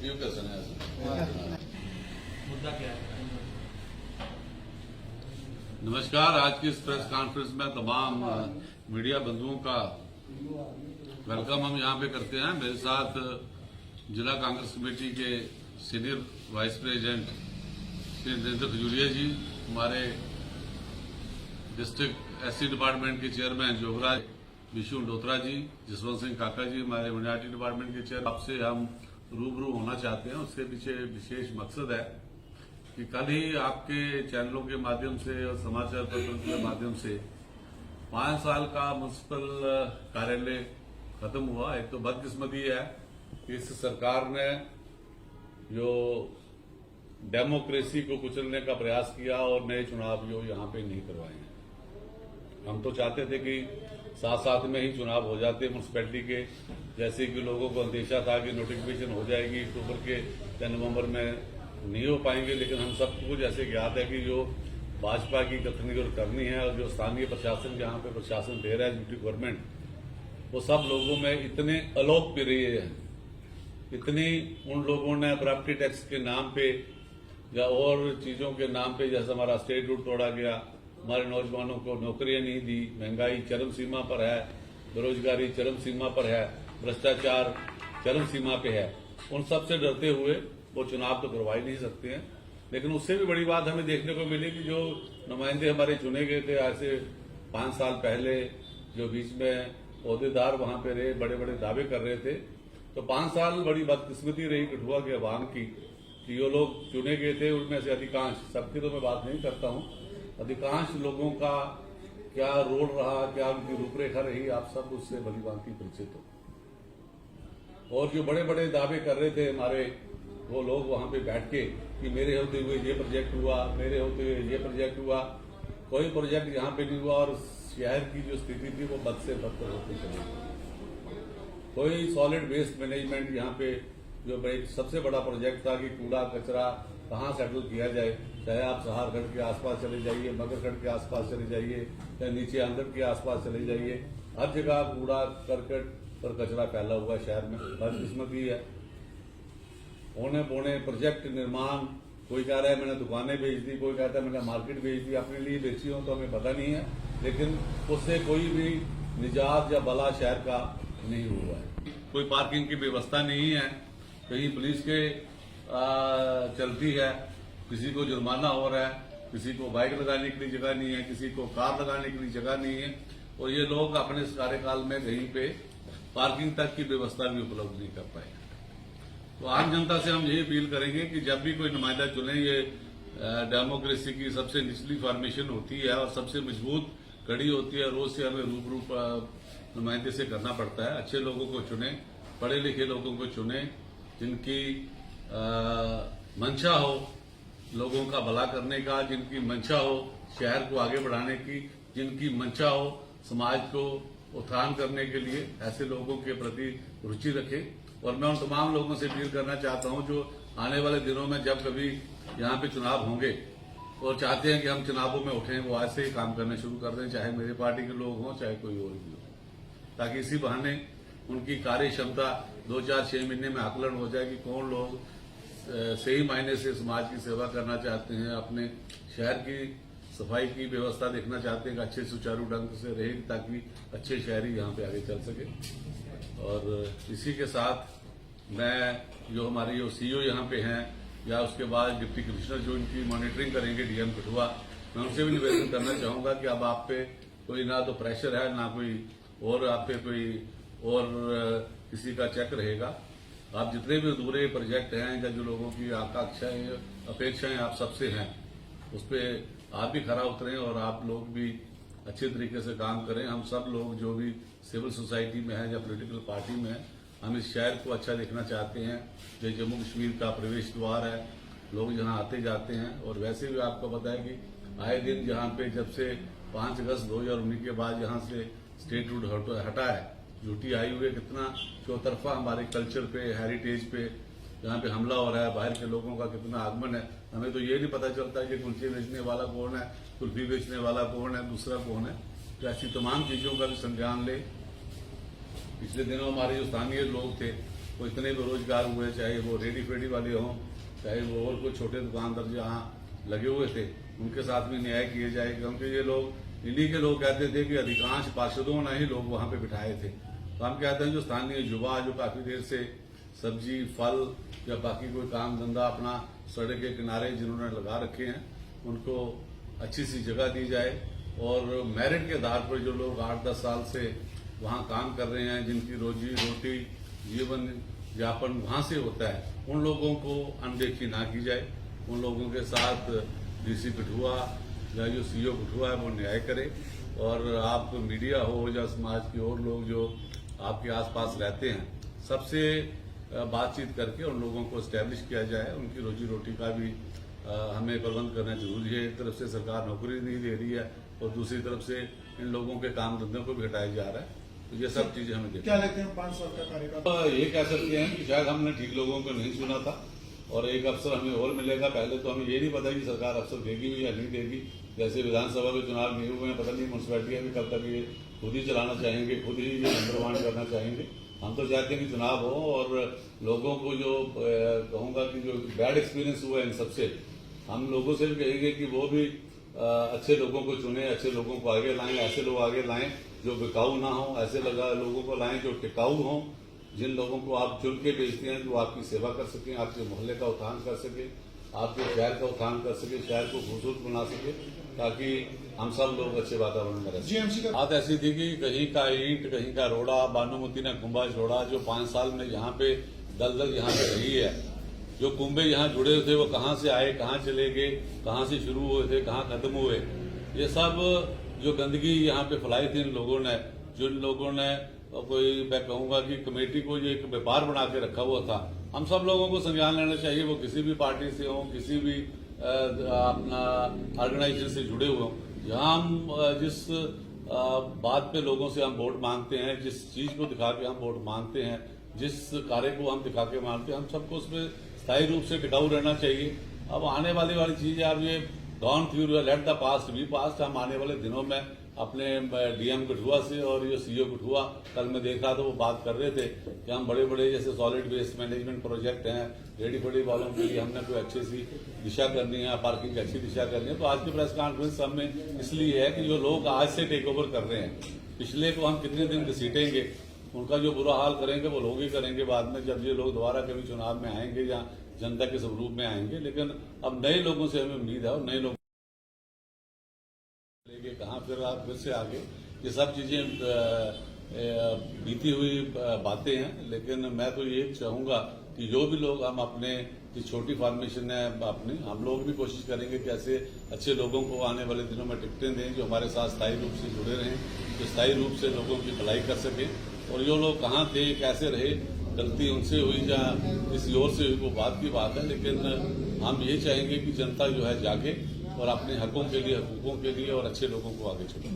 Video कैसे मुद्दा क्या है? नमस्कार। आज की इस प्रेस कॉन्फ्रेंस में तमाम मीडिया बंधुओं का वेलकम हम यहाँ पे करते हैं। मेरे साथ जिला कांग्रेस कमेटी के senior vice president Shri Narendra Khajuria ji, हमारे डिस्ट्रिक्ट एससी डिपार्टमेंट के चेयरमैन जोगराज विशु डोत्रा जी, जसवंत सिंह काका जी, हमारे माइनॉरिटी डिपार्टमेंट के चेयर। आपसे हम रूबरू होना चाहते हैं। उसके पीछे विशेष मकसद है कि कल ही आपके चैनलों के माध्यम से और समाचार पत्रों के माध्यम से 5 साल का म्युनिसिपल कार्यालय खत्म हुआ। एक तो बदकिस्मती है कि इस सरकार ने जो डेमोक्रेसी को कुचलने का प्रयास किया और नए चुनाव जो यहाँ पे नहीं करवाए हैं। हम तो चाहते थे कि साथ साथ में ही चुनाव हो जाते म्युनिसिपैलिटी के, जैसे कि लोगों को अंदेशा था कि नोटिफिकेशन हो जाएगी अक्टूबर के या नवंबर में, नहीं हो पाएंगे। लेकिन हम सबको जैसे ज्ञात है कि जो भाजपा की कथनी और करनी है और जो स्थानीय प्रशासन जहाँ पे प्रशासन दे रहा है यूटी गवर्नमेंट, वो सब लोगों में इतने अलोकप्रिय हैं, इतनी उन लोगों ने प्रॉपर्टी टैक्स के नाम पे या और चीजों के नाम पे, जैसे हमारा स्टेट रूट तोड़ा गया, हमारे नौजवानों को नौकरियां नहीं दी, महंगाई चरम सीमा पर है, बेरोजगारी चरम सीमा पर है, भ्रष्टाचार चरम सीमा पे है। उन सब से डरते हुए वो चुनाव तो करवा ही नहीं सकते हैं। लेकिन उससे भी बड़ी बात हमें देखने को मिली कि जो नुमाइंदे हमारे चुने गए थे आज से 5 साल पहले, जो बीच में ओहदेदार वहां पे रहे, बड़े बड़े दावे कर रहे थे, तो 5 साल बड़ी बदकिस्मती रही कठुआ के अवाम की कि जो लोग चुने गए थे उनमें से अधिकांश, सबकी तो मैं बात नहीं करता हूं, अधिकांश लोगों का क्या रोल रहा, क्या उनकी रूपरेखा रही, आप सब उससे भली भांति परिचित हो। और जो बड़े बड़े दावे कर रहे थे हमारे वो लोग वहां पे बैठ के कि मेरे होते हुए ये प्रोजेक्ट हुआ, मेरे होते हुए ये प्रोजेक्ट हुआ, कोई प्रोजेक्ट यहाँ पे नहीं हुआ और शहर की जो स्थिति थी वो बद से बदतर होती चली गई। कोई सॉलिड वेस्ट मैनेजमेंट यहाँ पे, जो सबसे बड़ा प्रोजेक्ट था कि कूड़ा कचरा कहाँ सेटल किया जाए, चाहे आप सहारगढ़ के आसपास चले जाइए, मगरगढ़ के आसपास चले जाइए या नीचे अंदर के आसपास चले जाइए, हर जगह कूड़ा करकट और कचरा फैला हुआ शहर में। बदकिस्मती है, औने पौने प्रोजेक्ट निर्माण, कोई कह रहा है मैंने दुकानें बेच दी, कोई कहता है मैंने मार्केट बेच दी, अपने लिए बेची हो तो हमें पता नहीं है, लेकिन उससे कोई भी निजात या भला शहर का नहीं हुआ है। कोई पार्किंग की व्यवस्था नहीं है, कहीं पुलिस के चलती है, किसी को जुर्माना हो रहा है, किसी को बाइक लगाने के लिए जगह नहीं है, किसी को कार लगाने के लिए जगह नहीं है, और ये लोग अपने इस कार्यकाल में कहीं पे पार्किंग तक की व्यवस्था भी उपलब्ध नहीं कर पाए। तो आम जनता से हम यही अपील करेंगे कि जब भी कोई नुमाइंदा चुने, ये डेमोक्रेसी की सबसे निचली फॉर्मेशन होती है और सबसे मजबूत कड़ी होती है, रोज से हमें रूबरू नुमाइंदे से करना पड़ता है। अच्छे लोगों को चुने, पढ़े लिखे लोगों को चुने, जिनकी मंशा हो लोगों का भला करने का, जिनकी मंशा हो शहर को आगे बढ़ाने की, जिनकी मंशा हो समाज को उत्थान करने के लिए, ऐसे लोगों के प्रति रुचि रखें। और मैं उन तमाम लोगों से अपील करना चाहता हूं जो आने वाले दिनों में जब कभी यहाँ पे चुनाव होंगे और चाहते हैं कि हम चुनावों में उठें, वो आज से ही काम करना शुरू कर दें, चाहे मेरी पार्टी के लोग हों चाहे कोई और भी हो, ताकि इसी बहाने उनकी कार्य क्षमता 2-4-6 महीने में आकलन हो जाए कि कौन लोग सही मायने से समाज की सेवा करना चाहते हैं, अपने शहर की सफाई की व्यवस्था देखना चाहते हैं कि अच्छे सुचारू ढंग से रहे, ताकि अच्छे शहरी यहाँ पे आगे चल सके। और इसी के साथ मैं जो हमारे जो सीईओ यहाँ पे हैं या उसके बाद डिप्टी कमिश्नर जो इनकी मॉनिटरिंग करेंगे, डीएम कठुआ, मैं उनसे भी निवेदन करना चाहूंगा कि अब आप पे कोई ना तो प्रेशर है, ना कोई और आप पे कोई और किसी का चेक रहेगा। आप जितने भी अधूरे प्रोजेक्ट हैं या जो लोगों की आकांक्षाएं अपेक्षाएं आप सबसे हैं, उस पर आप भी खरा उतरें और आप लोग भी अच्छे तरीके से काम करें। हम सब लोग जो भी सिविल सोसाइटी में है या पॉलिटिकल पार्टी में है, हम इस शहर को अच्छा देखना चाहते हैं। जो जम्मू कश्मीर का प्रवेश द्वार है, लोग यहाँ आते जाते हैं, और वैसे भी आपको पता है कि आए दिन जहाँ पे जब से 5 अगस्त 2019 के बाद यहाँ से स्टेट रूट हटा है, यूटी आई हुई है, कितना चौतरफा हमारे कल्चर पे, हेरिटेज पे जहाँ पे हमला हो रहा है, बाहर के लोगों का कितना आगमन है। हमें तो ये नहीं पता चलता कि कुल्चे बेचने वाला कौन है, कुल्फी बेचने वाला कौन है, दूसरा कौन है। तो ऐसी तमाम चीजों का भी संज्ञान ले। पिछले दिनों हमारे जो स्थानीय लोग थे वो इतने बेरोजगार हुए, चाहे वो रेडी फेडी वाले हों, चाहे वो और कोई छोटे दुकानदार जहाँ लगे हुए थे, उनके साथ भी न्याय किए जाए। क्योंकि ये लोग, इन्हीं के लोग कहते थे कि अधिकांश पार्षदों ने ही लोग वहां पे बिठाए थे। तो हम कहते हैं जो स्थानीय युवा जो काफी देर से सब्जी, फल या बाकी कोई काम धंधा अपना सड़क के किनारे जिन्होंने लगा रखे हैं, उनको अच्छी सी जगह दी जाए और मेरिट के आधार पर जो लोग 8-10 साल से वहां काम कर रहे हैं, जिनकी रोजी रोटी जीवन यापन वहां से होता है, उन लोगों को अनदेखी ना की जाए। उन लोगों के साथ डीसी कठुआ या जो सीओ कठुआ है वो न्याय करे। और आप मीडिया हो या समाज के और लोग जो आपके आसपास रहते हैं, सबसे बातचीत करके उन लोगों को एस्टेब्लिश किया जाए। उनकी रोजी रोटी का भी हमें प्रबंध करना जरूरी है। एक तरफ से सरकार नौकरी नहीं दे रही है और दूसरी तरफ से इन लोगों के काम धंधों को भी हटाया जा रहा है। तो ये सब चीजें हमें क्या लगते हैं 5 साल का कार्यकाल? ये कह सकते हैं कि शायद हमने ठीक लोगों को नहीं चुना था और एक अफसर हमें और मिलेगा। पहले तो हमें ये नहीं पता कि सरकार अफसर देगी भी या नहीं देगी। जैसे विधानसभा के चुनाव नहीं हुए हैं, पता नहीं म्यूनसिपैलिटियां भी कब तक ये खुद ही चलाना चाहेंगे, खुद ही ये नंबर वन करना चाहेंगे। हम तो चाहते हैं कि चुनाव हो और लोगों को जो कहूंगा कि जो बैड एक्सपीरियंस हुआ है इन सबसे, हम लोगों से भी कहेंगे कि वो भी अच्छे लोगों को चुने, अच्छे लोगों को आगे लाएं, ऐसे लोग आगे लाएं जो बिकाऊ ना हो, ऐसे लोगों को लाएं जो टिकाऊ हों, जिन लोगों को आप चुन के भेजते हैं जो आपकी सेवा कर सकें, आपके मोहल्ले का उत्थान कर सके, आपके शहर का उत्थान कर सके, शहर को खूबसूरत बना सके, ताकि हम सब लोग अच्छे वातावरण में रह सकें। बात ऐसी थी कि कहीं का ईंट, कहीं का रोड़ा, बानुमती ने कुंभा जोड़ा। जो 5 साल में यहाँ पे दलदल यहाँ पे रही है, जो कुंभे यहाँ जुड़े थे वो कहाँ से आए, कहाँ चले गए, कहाँ से शुरू हुए थे, कहाँ खत्म हुए, ये सब जो गंदगी यहाँ पे फैलाई थी इन लोगों ने, जिन लोगों ने कोई, मैं कहूंगा कि कमेटी को जो एक व्यापार बना के रखा हुआ था, हम सब लोगों को संज्ञान लेना चाहिए। वो किसी भी पार्टी से हो, किसी भी अपना ऑर्गेनाइजेशन से जुड़े हुए हों। यहाँ हम जिस बात पे लोगों से हम वोट मांगते हैं, जिस चीज को दिखा के हम वोट मांगते हैं, जिस कार्य को हम दिखा के मांगते हैं, हम सबको उसमें स्थायी रूप से टिकाऊ रहना चाहिए। अब आने वाली चीज है, अब ये gone through, let the past be past. हम आने वाले दिनों में अपने डीएम कठुआ से और ये सीओ कठुआ, कल मैं देख रहा था वो बात कर रहे थे कि हम बड़े बड़े जैसे सॉलिड वेस्ट मैनेजमेंट प्रोजेक्ट हैं, रेडी फेडी वालों के लिए हमने कोई अच्छी सी दिशा करनी है, पार्किंग की अच्छी दिशा करनी है। तो आज की प्रेस कॉन्फ्रेंस हमें इसलिए है कि जो लोग आज से टेक ओवर कर रहे हैं, पिछले को हम कितने दिन घसीटेंगे, उनका जो बुरा हाल करेंगे वो लोग ही करेंगे बाद में, जब ये लोग दोबारा कभी चुनाव में आएंगे या जनता के स्वरूप में आएंगे। लेकिन अब नए लोगों से हमें उम्मीद है और नए लोग लेके कहाँ फिर से आगे, ये सब चीजें बीती हुई बातें हैं। लेकिन मैं तो ये चाहूंगा कि जो भी लोग हम अपने जो छोटी फॉर्मेशन है अपनी, हम लोग भी कोशिश करेंगे कि ऐसे अच्छे लोगों को आने वाले दिनों में टिकटें दें जो हमारे साथ स्थायी रूप से जुड़े रहें, जो स्थायी रूप से लोगों की भलाई कर सकें। और जो लोग कहाँ थे, कैसे रहे, गलती उनसे हुई या किसी और से हुई, वो बात की बात है। लेकिन हम ये चाहेंगे कि जनता जो है जागे और अपने हकों के लिए, हकूकों के लिए और अच्छे लोगों को आगे चले।